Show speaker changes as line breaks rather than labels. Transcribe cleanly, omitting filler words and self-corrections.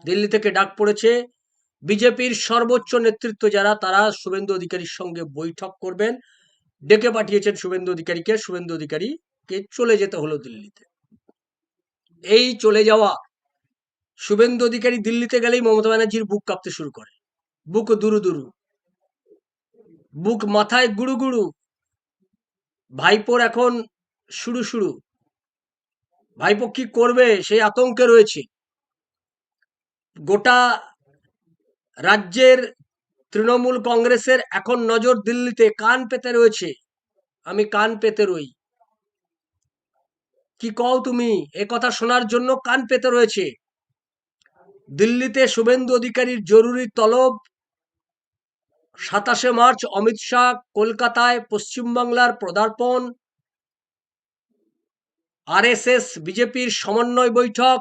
দিল্লি থেকে ডাক পড়েছে বিজেপির সর্বোচ্চ নেতৃত্ব যারা, তারা শুভেন্দু অধিকারীর সঙ্গে বৈঠক করবেন। ডেকে পাঠিয়েছেন শুভেন্দু অধিকারীকে। শুভেন্দু অধিকারীকে চলে যেতে হলো দিল্লিতে। এই চলে যাওয়া, শুভেন্দু অধিকারী দিল্লিতে গেলেই মমতা ব্যানার্জির বুক কাঁপতে শুরু করে। বুক দুরু দুরু, বুক মাথায় গুড়ু গুড়ু। ভাইপোর এখন শুরু শুরু। ভাইপো কি করবে সেই আতঙ্কে রয়েছে। গোটা রাজ্যের তৃণমূল কংগ্রেসের এখন নজর দিল্লিতে, কান পেতে রয়েছে। আমি কান পেতে রই। কি কও তুমি, এ কথা শোনার জন্য কান পেতে রয়েছে। দিল্লিতে শুভেন্দু অধিকারীর জরুরি তলব। 27শে মার্চ অমিত শাহ কলকাতায় পশ্চিমবাংলার পদার্পণ। আরএসএস বিজেপির সমন্বয় বৈঠক।